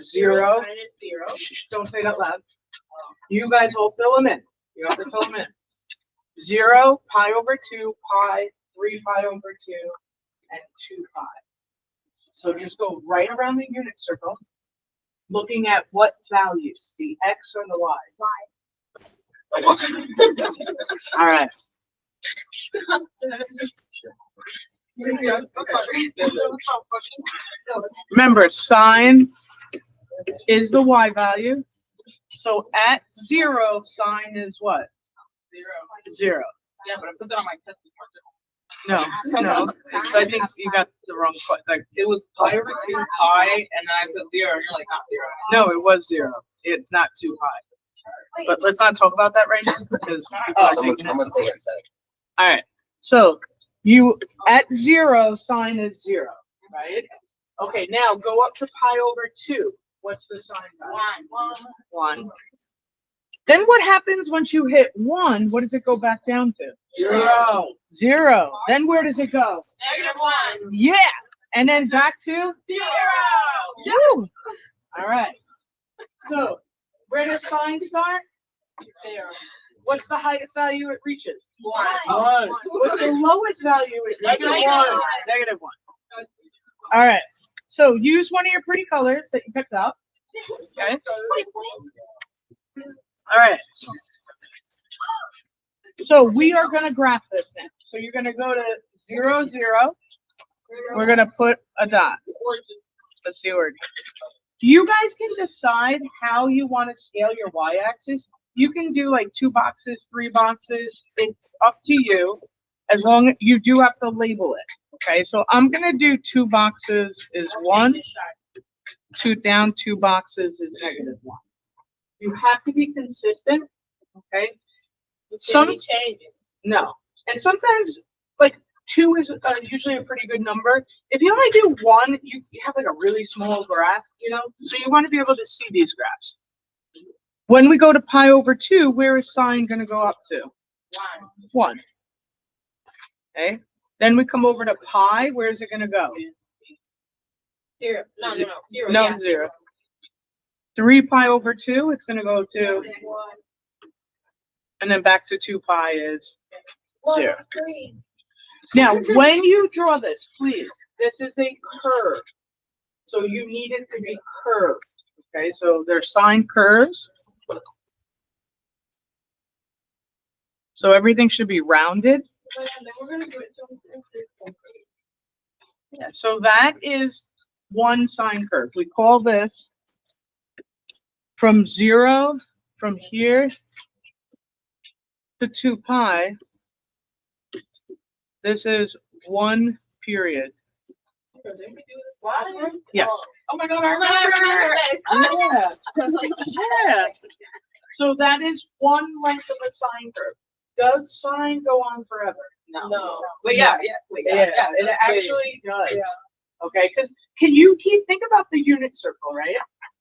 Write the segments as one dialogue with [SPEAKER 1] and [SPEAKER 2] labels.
[SPEAKER 1] Zero.
[SPEAKER 2] Sine is 0.
[SPEAKER 1] Shh, don't say it out loud. You guys all fill them in. You have to fill them in. 0, pi over 2, pi, 3 pi over 2, and 2 pi. So just go right around the unit circle, looking at what values, the x or the y. All right. Remember, sine is the y value. So at 0, sine is what? 0.
[SPEAKER 2] Yeah, but I put that on my test report.
[SPEAKER 1] No. I think you got the wrong part. Like,
[SPEAKER 2] It was pi over 2 pi, and then I put 0, and you're like, not 0.
[SPEAKER 1] no, it was 0. It's not too high. But let's not talk about that right now because people are taking it. All right. So you at 0, sine is 0, right? Okay. Now go up to pi over 2. What's the sine value? 1. Then what happens once you hit 1? What does it go back down to? 0. Then where does it go?
[SPEAKER 2] -1.
[SPEAKER 1] Yeah. And then back to
[SPEAKER 2] 0.
[SPEAKER 1] Woo. All right. So where does sine start?
[SPEAKER 2] 0.
[SPEAKER 1] What's the highest value it reaches?
[SPEAKER 2] 1.
[SPEAKER 1] What's the lowest value it reaches?
[SPEAKER 2] -1.
[SPEAKER 1] -1. All right. So use one of your pretty colors that you picked up. Okay. All right. So we are going to graph this now. So you're going to go to 0, 0. We're going to put a dot. Let's see where. You guys can decide how you want to scale your y-axis. You can do like 2 boxes, 3 boxes. It's up to you. As long as you do have to label it. Okay, so I'm going to do 2 boxes is 1. 2 down, 2 boxes is -1. You have to be consistent. Okay. No. And sometimes like 2 is usually a pretty good number. If you only do 1, you have like a really small graph, you know, so you want to be able to see these graphs. When we go to pi over 2, where is sine going to go up to? 1. Okay. Then we come over to pi. Where is it going to go?
[SPEAKER 2] 0. No. 0.
[SPEAKER 1] No,
[SPEAKER 2] Yeah.
[SPEAKER 1] 0. 3 pi over 2, it's going to go to, and then back to 2 pi is 0. Now, when you draw this, please, this is a curve. So you need it to be curved. Okay, so there's sine curves. So everything should be rounded. Yeah, so that is one sine curve. We call this from 0, from here to 2 pi. This is 1 period. Yes.
[SPEAKER 2] Oh my God, I remember.
[SPEAKER 1] Yeah. So that is 1 length of a sine curve. Does sine go on forever?
[SPEAKER 2] No. But yeah.
[SPEAKER 1] It actually does. Yeah. Okay, because think about the unit circle, right?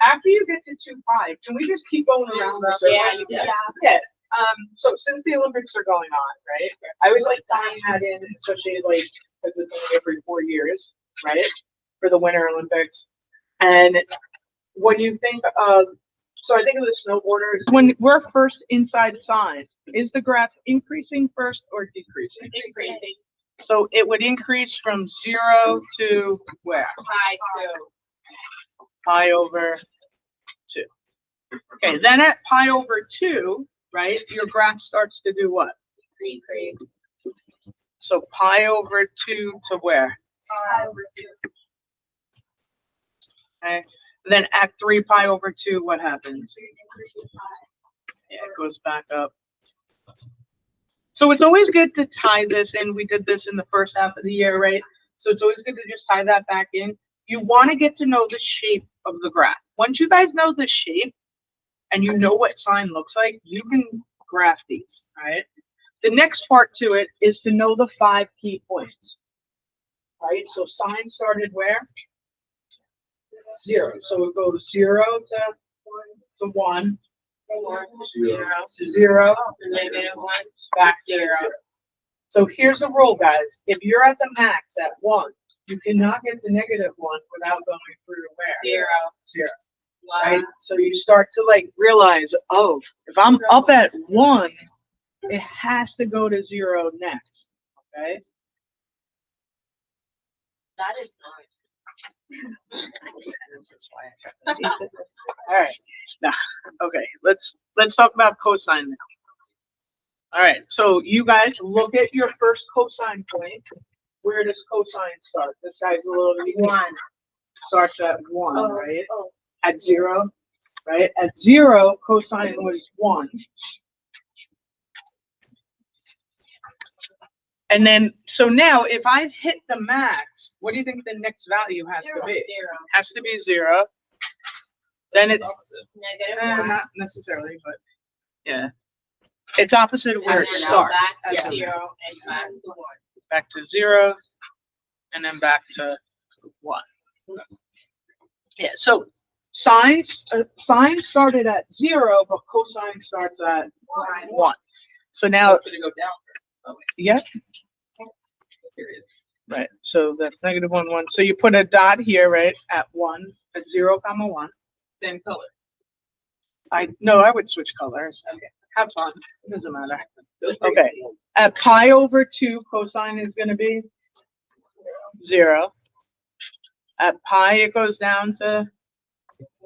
[SPEAKER 1] After you get to 2 pi, can we just keep going around the circle? Yeah. So since the Olympics are going on, right? I always like tying that in, especially like because it's only every 4 years, right? For the Winter Olympics. And when you think of, so I think of the snowboarders, when we're first inside sine, is the graph increasing first or decreasing?
[SPEAKER 2] Increasing.
[SPEAKER 1] So it would increase from 0 to where? Pi over 2. Okay, then at pi over 2, right, your graph starts to do what?
[SPEAKER 2] Decrease.
[SPEAKER 1] So pi over 2 to where?
[SPEAKER 2] Pi over 2.
[SPEAKER 1] Okay, then at 3 pi over 2, what happens? Yeah, it goes back up. So it's always good to tie this in. We did this in the first half of the year, right? So it's always good to just tie that back in. You want to get to know the shape of the graph. Once you guys know the shape and you know what sine looks like, you can graph these, right? The next part to it is to know the 5 key points, right? So sine started where? 0. So we'll go to 0 to 1.
[SPEAKER 2] 1
[SPEAKER 1] To 0
[SPEAKER 2] to -1,
[SPEAKER 1] back to 0. So here's the rule, guys. If you're at the max at 1, you cannot get to -1 without going through where?
[SPEAKER 2] 0.
[SPEAKER 1] 0. right? So you start to like realize, oh, if I'm up at 1, it has to go to 0 next. Okay.
[SPEAKER 3] That is
[SPEAKER 1] All right. Now, okay, let's talk about cosine now. All right, so you guys look at your first cosine point. Where does cosine start? This guy's a little unique.
[SPEAKER 3] 1.
[SPEAKER 1] Starts at 1, right? At 0, right? At 0, cosine was 1. And then, so now if I've hit the max, what do you think the next value has to be?
[SPEAKER 3] 0.
[SPEAKER 1] Has to be 0. Then it's
[SPEAKER 3] Negative 1.
[SPEAKER 1] not necessarily, but yeah, it's opposite of where
[SPEAKER 3] And
[SPEAKER 1] it
[SPEAKER 3] then
[SPEAKER 1] starts.
[SPEAKER 3] back to
[SPEAKER 1] Yeah.
[SPEAKER 3] 0 and back to 1.
[SPEAKER 1] Back to 0, and then back to 1. Yeah. So sine started at 0, but cosine starts at 1. So now,
[SPEAKER 2] Should it go down?
[SPEAKER 1] yeah. Right. So that's negative 1, 1. So you put a dot here, right, at 1, at 0, comma 1.
[SPEAKER 2] Same color.
[SPEAKER 1] I would switch colors. Okay. Have fun. It doesn't matter. Okay. At pi over 2, cosine is going to be 0. At pi, it goes down to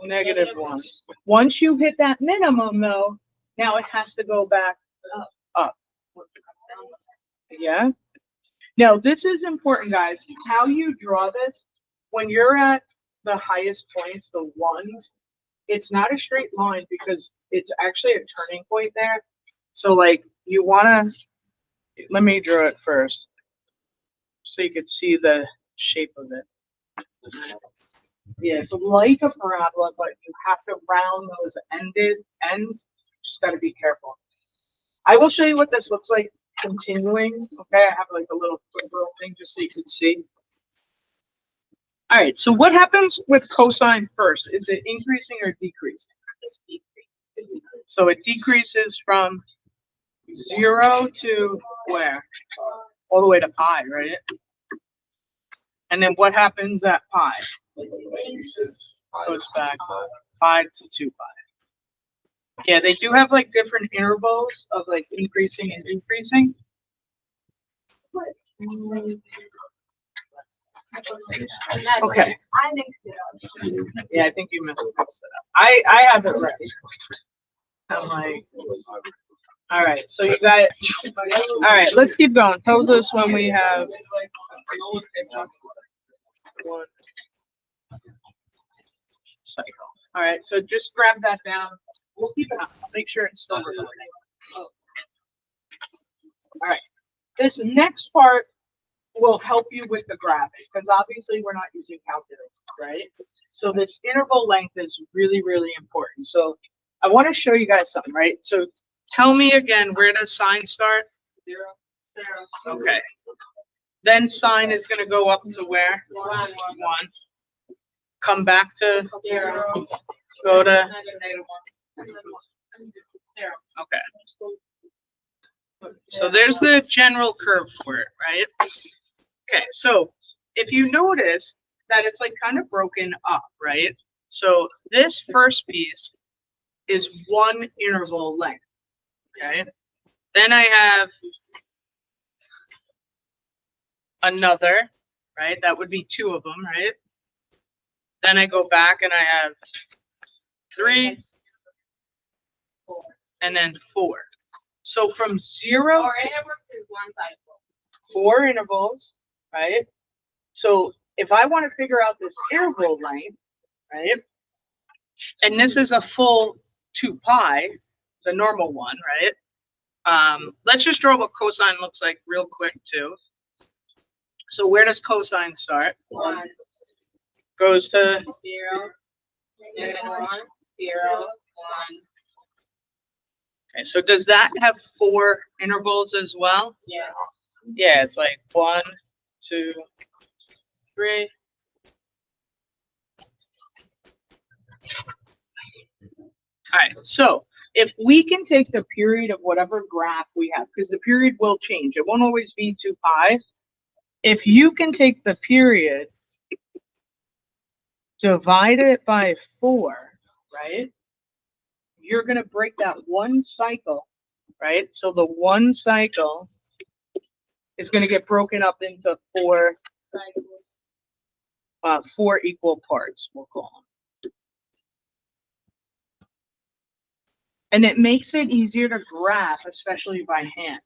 [SPEAKER 1] negative 1. Once you hit that minimum, though, now it has to go back up. Yeah. Now, this is important, guys. How you draw this, when you're at the highest points, the 1s, it's not a straight line because it's actually a turning point there. So, like, you want to, let me draw it first so you could see the shape of it. Yeah, it's like a parabola, but you have to round those ends. Just got to be careful. I will show you what this looks like continuing. Okay, I have like a little thing just so you can see. All right, so what happens with cosine first? Is it increasing or decreasing? So it decreases from 0 to where? All the way to pi, right? And then what happens at pi? Goes back pi to 2 pi. Yeah, they do have like different intervals of like increasing and decreasing. Okay.
[SPEAKER 3] I mixed it up.
[SPEAKER 1] Yeah, I think you mixed it up. I have it right. I'm like, all right. So you got. All right, let's keep going. Tells us when we have one cycle. All right, so just grab that down. We'll keep it up. Make sure it's still recording. All right. This next part will help you with the graphing because obviously we're not using calculators, right? So this interval length is really, really important. So I want to show you guys something, right? So tell me again, where does sine start?
[SPEAKER 3] 0.
[SPEAKER 1] Okay. Then sine is going to go up to where?
[SPEAKER 3] 1.
[SPEAKER 1] 1. Come back to
[SPEAKER 3] 0.
[SPEAKER 1] go to
[SPEAKER 3] Negative 1. 0.
[SPEAKER 1] okay. So there's the general curve for it, right? Okay, so if you notice that it's like kind of broken up, right? So this first piece is 1 interval length, okay? Then I have another, right? That would be 2 of them, right? Then I go back and I have 3 and then 4. So from 0
[SPEAKER 3] Or
[SPEAKER 1] to
[SPEAKER 3] intervals is 1 cycle.
[SPEAKER 1] 4 intervals, right? So if I want to figure out this interval length, right? And this is a full 2 pi, the normal one, right? Let's just draw what cosine looks like real quick too. So where does cosine start?
[SPEAKER 3] 1.
[SPEAKER 1] Goes to
[SPEAKER 3] 0. Negative 1. 0. 1.
[SPEAKER 1] okay. So does that have 4 intervals as well?
[SPEAKER 3] Yes.
[SPEAKER 1] Yeah, it's like 1, 2, 3. All right, so if we can take the period of whatever graph we have, because the period will change, it won't always be 2 pi. If you can take the period, divide it by 4, right? You're going to break that one cycle, right? So the one cycle is going to get broken up into four equal parts, we'll call them. And it makes it easier to graph, especially by hand.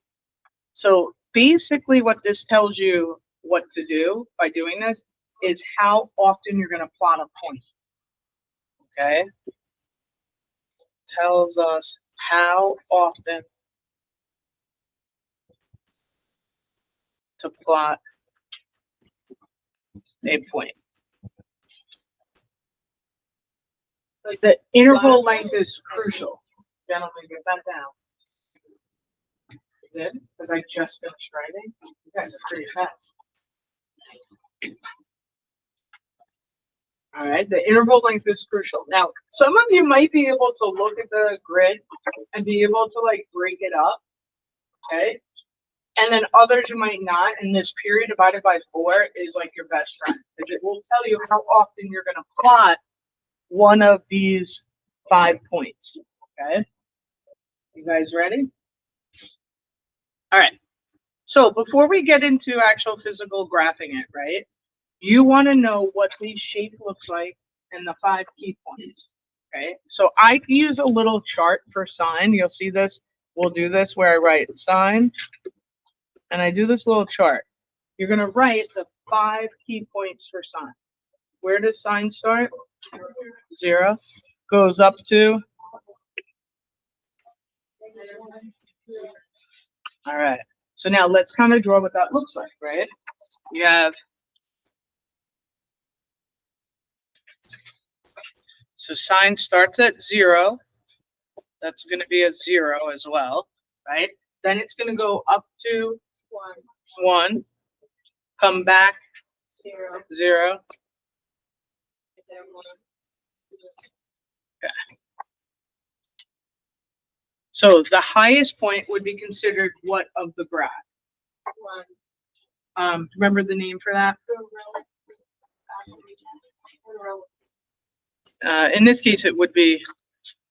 [SPEAKER 1] So basically what this tells you what to do by doing this is how often you're going to plot a point. Okay? Tells us how often to plot a point. The interval length is crucial. Gentlemen, get that down. Good? Because I just finished writing. You guys are pretty fast. All right, the interval length is crucial. Now, some of you might be able to look at the grid and be able to like break it up, okay? And then others you might not, and this period divided by 4 is like your best friend. Because it will tell you how often you're going to plot one of these 5 points, okay? You guys ready? All right, so before we get into actual physical graphing it, right? You want to know what the shape looks like and the 5 key points, okay? So I use a little chart for sine. You'll see this. We'll do this where I write sine, and I do this little chart. You're going to write the 5 key points for sine. Where does sine start? 0. Goes up to? All right. So now let's kind of draw what that looks like, right? You have, so sine starts at 0. That's going to be a 0 as well, right? Then it's going to go up to 1, come back 0. Okay. So the highest point would be considered what of the graph? Remember the name for that? In this case, it would be,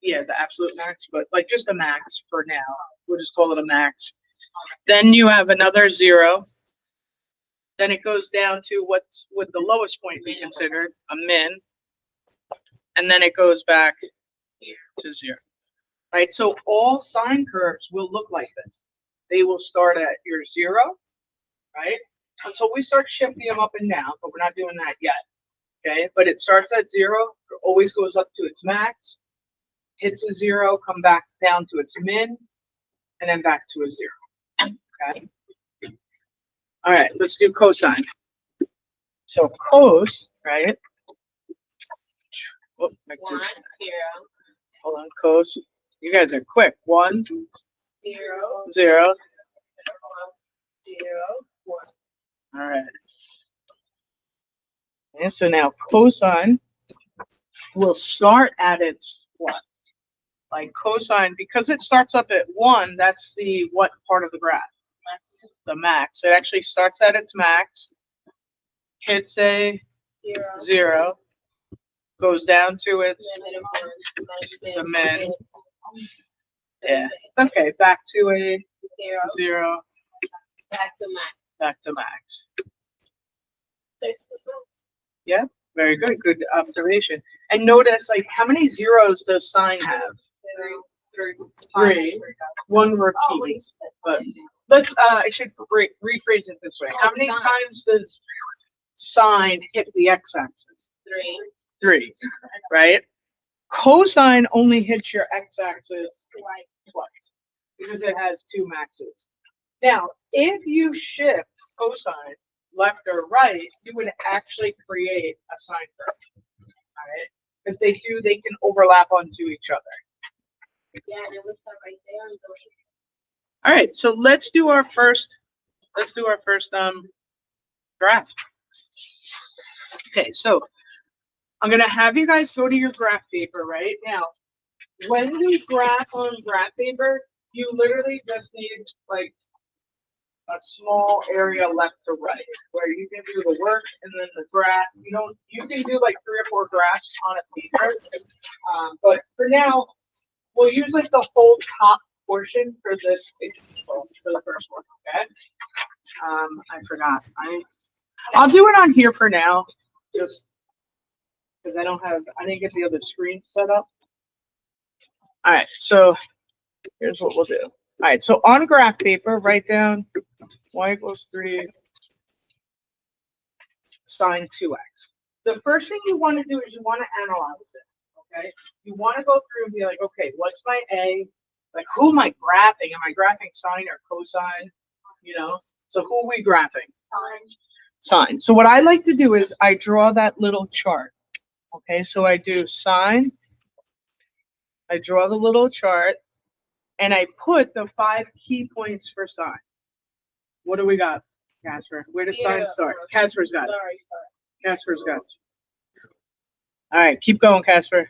[SPEAKER 1] yeah, the absolute max, but like just a max for now. We'll just call it a max. Then you have another 0. Then it goes down to what would the lowest point be considered? A min. And then it goes back to 0. Right? So all sine curves will look like this. They will start at your 0, right? Until we start shifting them up and down, but we're not doing that yet. Okay? But it starts at 0, always goes up to its max, hits a 0, come back down to its min, and then back to a 0. Okay? All right, let's do cosine. So cos, right? Oh,
[SPEAKER 3] 1, 0.
[SPEAKER 1] Hold on, cos. You guys are quick. 1,
[SPEAKER 3] 0,
[SPEAKER 1] 0.
[SPEAKER 3] 0, 1.
[SPEAKER 1] All right. And so now cosine will start at its what? Like cosine, because it starts up at 1, that's the what part of the graph? The max. It actually starts at its max, hits a 0, goes down to its the min. Yeah. Okay, back to a 0.
[SPEAKER 3] Back to max.
[SPEAKER 1] Back to max. Yeah, very good. Good observation. And notice, like, how many zeros does sine have? 3. 1 repeats. But let's, I should rephrase it this way. How many times does sine hit the x-axis? 3, right? Cosine only hits your x-axis twice because it has 2 maxes. Now, if you shift cosine left or right, you would actually create a sine curve. All right, because they can overlap onto each other.
[SPEAKER 3] Yeah, and it was stuck right there. And
[SPEAKER 1] All right, so let's do our first graph. Okay, so I'm gonna have you guys go to your graph paper right now. When you graph on graph paper, you literally just need like a small area left to right where you can do the work and then the graph. You can do like 3 or 4 graphs on a paper. But for now, we'll use like the whole top portion for this example, for the first one, okay? I forgot. I'll do it on here for now, just because I didn't get the other screen set up. All right, so here's what we'll do. All right, so on graph paper, write down y equals 3 sine 2x. The first thing you want to do is you want to analyze it, okay? You want to go through and be like, okay, what's my a? Like, who am I graphing? Am I graphing sine or cosine? You know, so who are we graphing? Sine. So what I like to do is I draw that little chart. Okay, so I do sine. I draw the little chart, and I put the 5 key points for sine. What do we got, Casper? Where does sine start? Casper's got it.
[SPEAKER 3] Sorry.
[SPEAKER 1] Casper's got it. All right, keep going, Casper.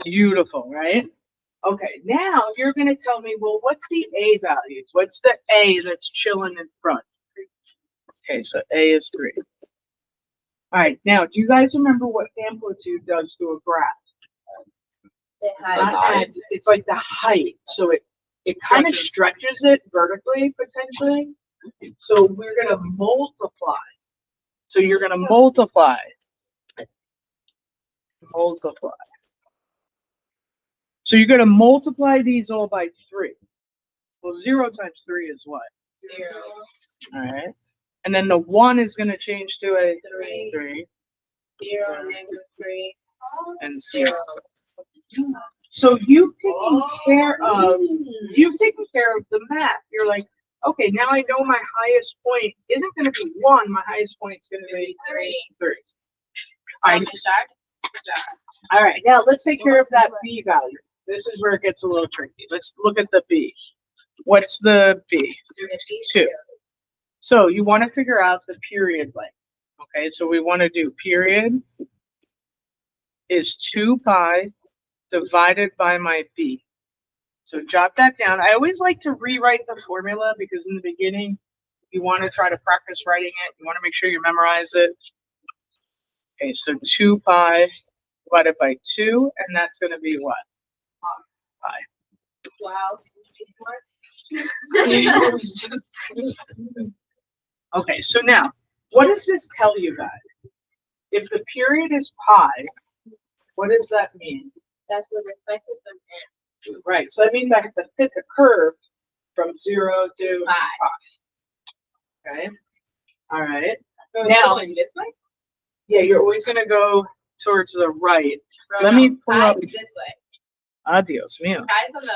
[SPEAKER 1] Beautiful, right? Okay, now you're going to tell me, well, what's the A values? What's the A that's chilling in front? Okay, so A is 3. All right, now, do you guys remember what amplitude does to a graph? It's like the height, so it kind of stretches it vertically, potentially. So we're going to multiply. So you're going to multiply. So you're going to multiply these all by 3. Well, 0 times 3 is what?
[SPEAKER 3] 0.
[SPEAKER 1] All right. And then the 1 is going to change to a 3.
[SPEAKER 3] 0, negative 3.
[SPEAKER 1] And 0. So you've taken care of the math. You're like, okay, now I know my highest point isn't going to be 1. My highest point is going to be 3. All right, now let's take care of that B value. This is where it gets a little tricky. Let's look at the B. What's the B? 2. So you want to figure out the period length. Okay, so we want to do period is 2 pi divided by my B. So jot that down. I always like to rewrite the formula because in the beginning, you want to try to practice writing it. You want to make sure you memorize it. Okay, so 2 pi divided by 2, and that's going to be what? Pi.
[SPEAKER 3] Wow.
[SPEAKER 1] Okay, so now, what does this tell you guys? If the period is pi, what does that mean?
[SPEAKER 3] That's what the cycle is.
[SPEAKER 1] Right, so that means I have to fit the curve from 0 to pi. Okay, all right.
[SPEAKER 3] So
[SPEAKER 1] Now,
[SPEAKER 3] going this way?
[SPEAKER 1] Yeah, you're always going to go towards the right. Let me pull up.
[SPEAKER 3] This way.
[SPEAKER 1] Adios, mío.
[SPEAKER 3] Guys on the